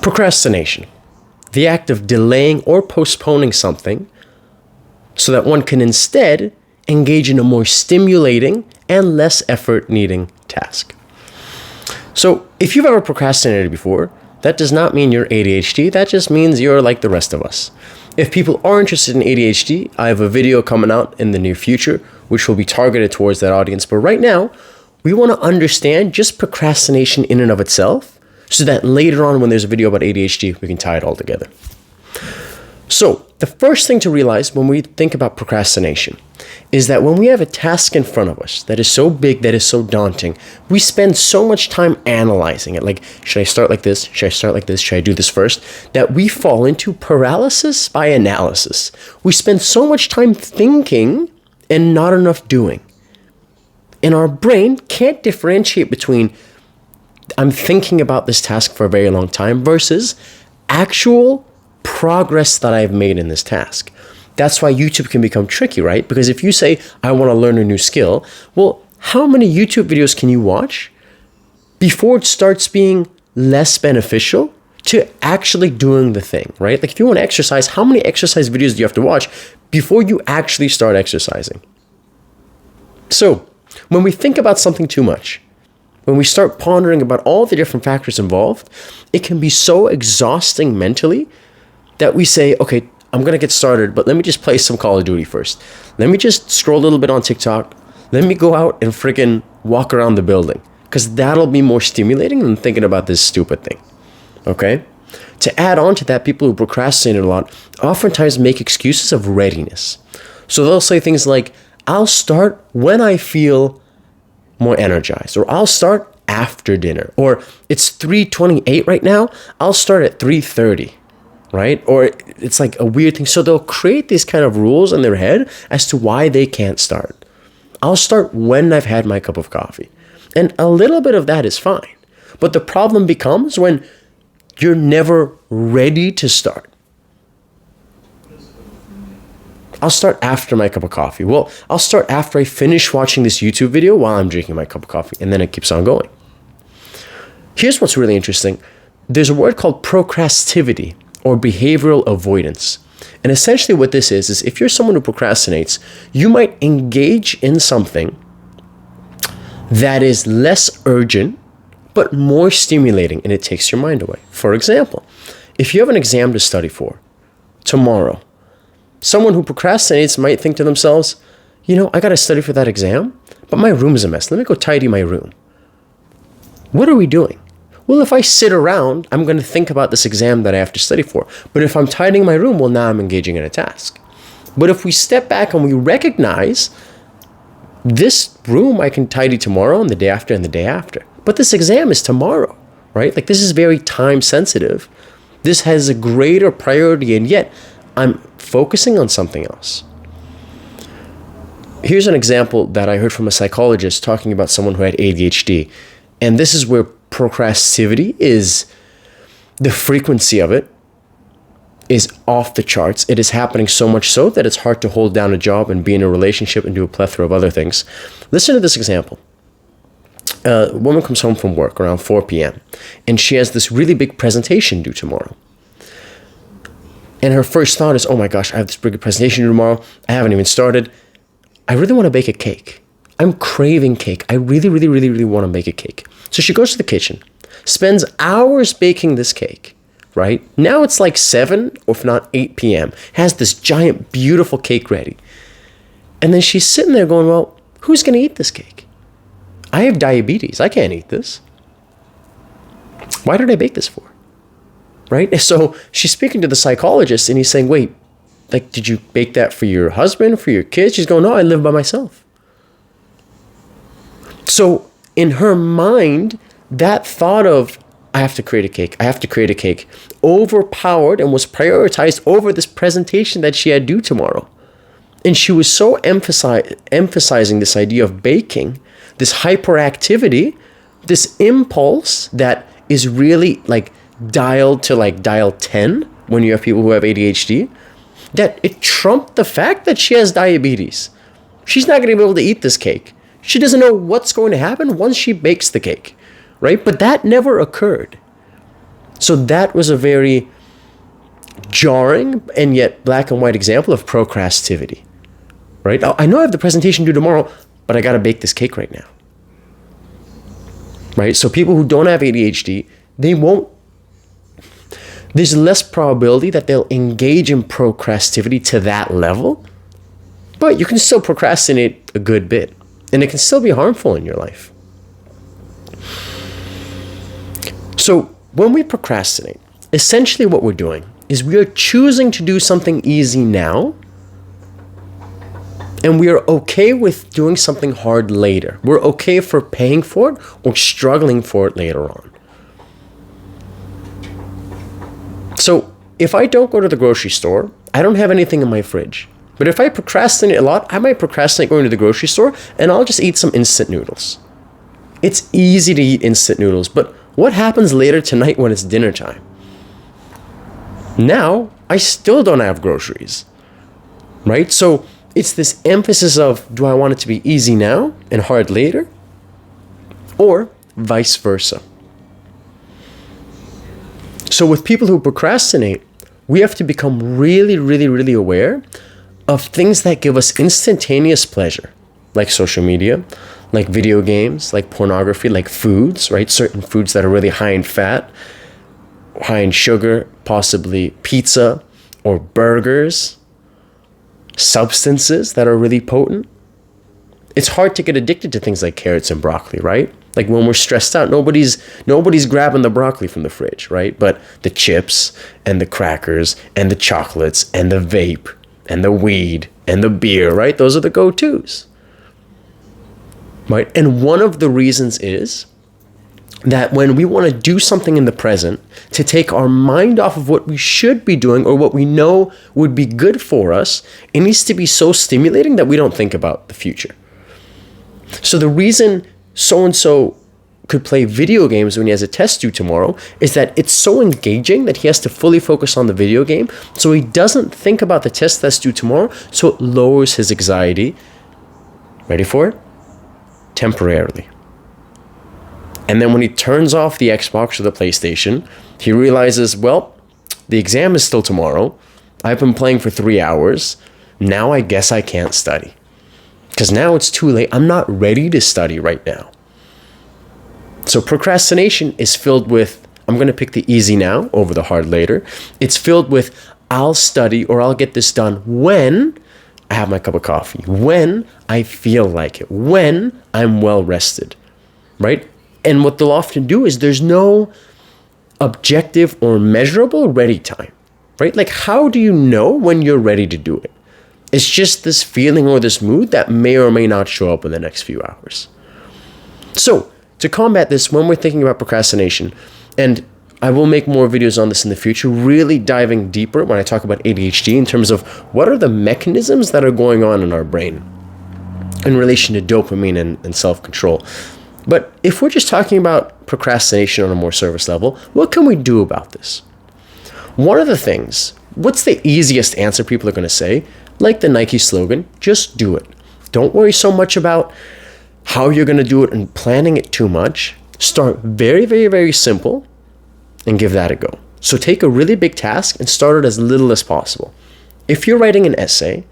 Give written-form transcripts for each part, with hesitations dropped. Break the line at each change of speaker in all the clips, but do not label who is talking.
Procrastination, the act of delaying or postponing something so that one can instead engage in a more stimulating and less effort needing task. So if you've ever procrastinated before, that does not mean you're ADHD. That just means you're like the rest of us. If people are interested in ADHD, I have a video coming out in the near future, which will be targeted towards that audience. But right now, we want to understand just procrastination in and of itself, so that later on when there's a video about ADHD, we can tie it all together. So the first thing to realize when we think about procrastination is that when we have a task in front of us that is so big, that is so daunting, we spend so much time analyzing it. Like, should I start like this? Should I start like this? Should I do this first? That we fall into paralysis by analysis. We spend so much time thinking and not enough doing. And our brain can't differentiate between I'm thinking about this task for a very long time versus actual progress that I've made in this task. That's why YouTube can become tricky, right? Because if you say, I want to learn a new skill, well, how many YouTube videos can you watch before it starts being less beneficial to actually doing the thing, right? Like if you want to exercise, how many exercise videos do you have to watch before you actually start exercising? So when we think about something too much, when we start pondering about all the different factors involved, it can be so exhausting mentally that we say, okay, I'm going to get started, but let me just play some Call of Duty first. Let me just scroll a little bit on TikTok. Let me go out and freaking walk around the building, because that'll be more stimulating than thinking about this stupid thing, okay? To add on to that, people who procrastinate a lot oftentimes make excuses of readiness. So they'll say things like, I'll start when I feel more energized, or I'll start after dinner, or it's 3:28 right now, I'll start at 3:30, right? Or it's like a weird thing. So they'll create these kind of rules in their head as to why they can't start. I'll start when I've had my cup of coffee. And a little bit of that is fine. But the problem becomes when you're never ready to start. I'll start after my cup of coffee. Well, I'll start after I finish watching this YouTube video while I'm drinking my cup of coffee. And then it keeps on going. Here's what's really interesting. There's a word called procrastivity, or behavioral avoidance. And essentially what this is if you're someone who procrastinates, you might engage in something that is less urgent, but more stimulating, and it takes your mind away. For example, if you have an exam to study for tomorrow, someone who procrastinates might think to themselves, I got to study for that exam, but my room is a mess. Let me go tidy my room. What are we doing? Well, if I sit around, I'm going to think about this exam that I have to study for. But if I'm tidying my room, well, now I'm engaging in a task. But if we step back and we recognize this room I can tidy tomorrow and the day after and the day after. But this exam is tomorrow, right? Like this is very time sensitive. This has a greater priority, and yet I'm focusing on something else. Here's an example that I heard from a psychologist talking about someone who had ADHD. And this is where procrastivity is, the frequency of it is off the charts. It is happening so much so that it's hard to hold down a job and be in a relationship and do a plethora of other things. Listen to this example. A woman comes home from work around 4 p.m. and she has this really big presentation due tomorrow. And her first thought is, oh my gosh, I have this big presentation due tomorrow. I haven't even started. I really want to bake a cake. I'm craving cake. I really, really, really, really want to make a cake. So she goes to the kitchen, spends hours baking this cake, right? Now it's like 7 or if not 8 p.m. Has this giant, beautiful cake ready. And then she's sitting there going, well, who's going to eat this cake? I have diabetes. I can't eat this. Why did I bake this for? Right? So she's speaking to the psychologist and he's saying, wait, like, did you bake that for your husband, for your kids? She's going, no, I live by myself. So in her mind, that thought of, I have to create a cake, overpowered and was prioritized over this presentation that she had due tomorrow. And she was so emphasizing this idea of baking, this hyperactivity, this impulse that is really like dialed to like dial 10 when you have people who have ADHD, that it trumped the fact that she has diabetes. She's not going to be able to eat this cake. She doesn't know what's going to happen once she bakes the cake, right? But that never occurred. So that was a very jarring and yet black and white example of procrastivity, right? I know I have the presentation due tomorrow, but I got to bake this cake right now, right? So people who don't have ADHD, there's less probability that they'll engage in procrastivity to that level, but you can still procrastinate a good bit, and it can still be harmful in your life. So when we procrastinate, essentially what we're doing is we are choosing to do something easy now, and we are okay with doing something hard later. We're okay for paying for it or struggling for it later on. So if I don't go to the grocery store, I don't have anything in my fridge. But if I procrastinate a lot, I might procrastinate going to the grocery store and I'll just eat some instant noodles. It's easy to eat instant noodles, but what happens later tonight when it's dinner time? Now, I still don't have groceries, right? So it's this emphasis of, do I want it to be easy now and hard later? Or vice versa. So with people who procrastinate, we have to become really, really, really aware of things that give us instantaneous pleasure, like social media, like video games, like pornography, like foods, right? Certain foods that are really high in fat, high in sugar, possibly pizza or burgers, substances that are really potent. It's hard to get addicted to things like carrots and broccoli, right? Like when we're stressed out, nobody's grabbing the broccoli from the fridge, right? But the chips and the crackers and the chocolates and the vape and the weed and the beer, right? Those are the go-tos, right? And one of the reasons is that when we want to do something in the present to take our mind off of what we should be doing or what we know would be good for us, it needs to be so stimulating that we don't think about the future. So the reason so-and-so could play video games when he has a test due tomorrow is that it's so engaging that he has to fully focus on the video game, so he doesn't think about the test that's due tomorrow, so it lowers his anxiety. Ready for it? Temporarily. And then when he turns off the Xbox or the PlayStation, he realizes, well, the exam is still tomorrow. I've been playing for 3 hours. Now I guess I can't study. Because now it's too late. I'm not ready to study right now. So procrastination is filled with, I'm going to pick the easy now over the hard later. It's filled with, I'll study or I'll get this done when I have my cup of coffee, when I feel like it, when I'm well rested, right? And what they'll often do is there's no objective or measurable ready time, right? Like, how do you know when you're ready to do it? It's just this feeling or this mood that may or may not show up in the next few hours. So to combat this, when we're thinking about procrastination, and I will make more videos on this in the future, really diving deeper when I talk about ADHD in terms of what are the mechanisms that are going on in our brain in relation to dopamine and self-control. But if we're just talking about procrastination on a more surface level, what can we do about this? One of the things, what's the easiest answer people are going to say? Like the Nike slogan, just do it. Don't worry so much about how you're going to do it and planning it too much. Start very, very, very simple and give that a go. So take a really big task and start it as little as possible. If you're writing an essay,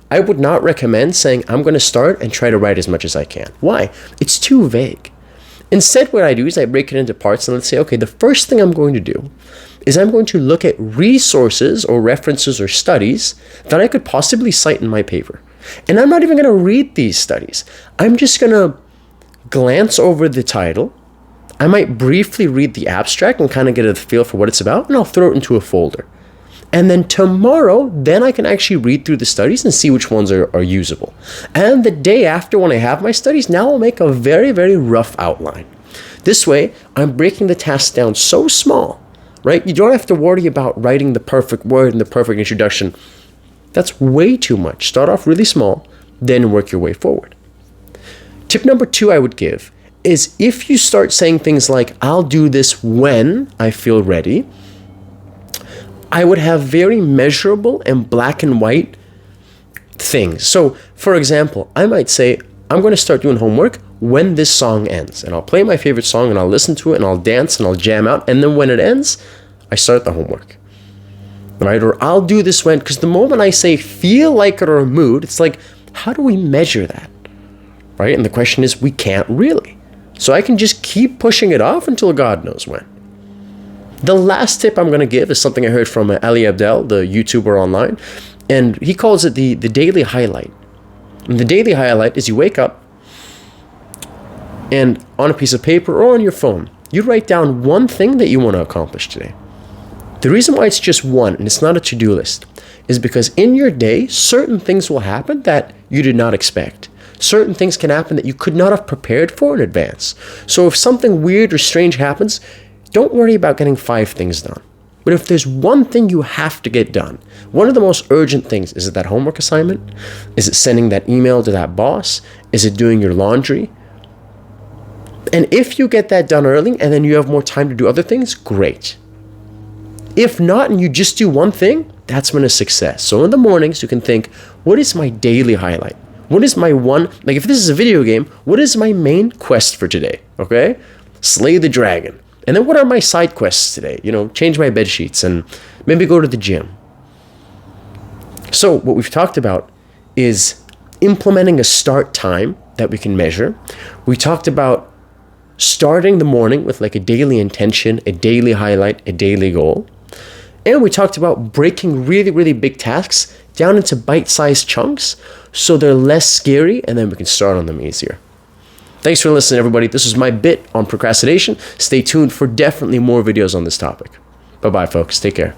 I would not recommend saying, I'm going to start and try to write as much as I can. Why? It's too vague. Instead, what I do is I break it into parts and let's say, okay, the first thing I'm going to do is I'm going to look at resources or references or studies that I could possibly cite in my paper. And I'm not even going to read these studies. I'm just going to glance over the title. I might briefly read the abstract and kind of get a feel for what it's about, and I'll throw it into a folder. And then tomorrow, then I can actually read through the studies and see which ones are usable. And the day after, when I have my studies, now I'll make a very, very rough outline. This way, I'm breaking the task down so small, right? You don't have to worry about writing the perfect word and the perfect introduction. That's way too much. Start off really small, then work your way forward. Tip number 2 I would give is if you start saying things like, I'll do this when I feel ready, I would have very measurable and black and white things. So, for example, I might say, I'm going to start doing homework when this song ends. And I'll play my favorite song and I'll listen to it and I'll dance and I'll jam out. And then when it ends, I start the homework. Right? Or I'll do this when, because the moment I say feel like it or a mood, it's like, how do we measure that? Right? And the question is, we can't really. So I can just keep pushing it off until God knows when. The last tip I'm going to give is something I heard from Ali Abdel, the YouTuber online. And he calls it the daily highlight. And the daily highlight is you wake up and on a piece of paper or on your phone, you write down one thing that you want to accomplish today. The reason why it's just one and it's not a to-do list is because in your day, certain things will happen that you did not expect. Certain things can happen that you could not have prepared for in advance. So if something weird or strange happens, don't worry about getting 5 things done. But if there's one thing you have to get done, one of the most urgent things, is it that homework assignment? Is it sending that email to that boss? Is it doing your laundry? And if you get that done early and then you have more time to do other things, great. If not, and you just do one thing, that's when a success. So in the mornings, you can think, what is my daily highlight? What is my one, like if this is a video game, what is my main quest for today? Okay? Slay the dragon. And then what are my side quests today? Change my bed sheets and maybe go to the gym. So what we've talked about is implementing a start time that we can measure. We talked about starting the morning with like a daily intention, a daily highlight, a daily goal. And we talked about breaking really, really big tasks down into bite-sized chunks so they're less scary and then we can start on them easier. Thanks for listening, everybody. This is my bit on procrastination. Stay tuned for definitely more videos on this topic. Bye-bye, folks. Take care.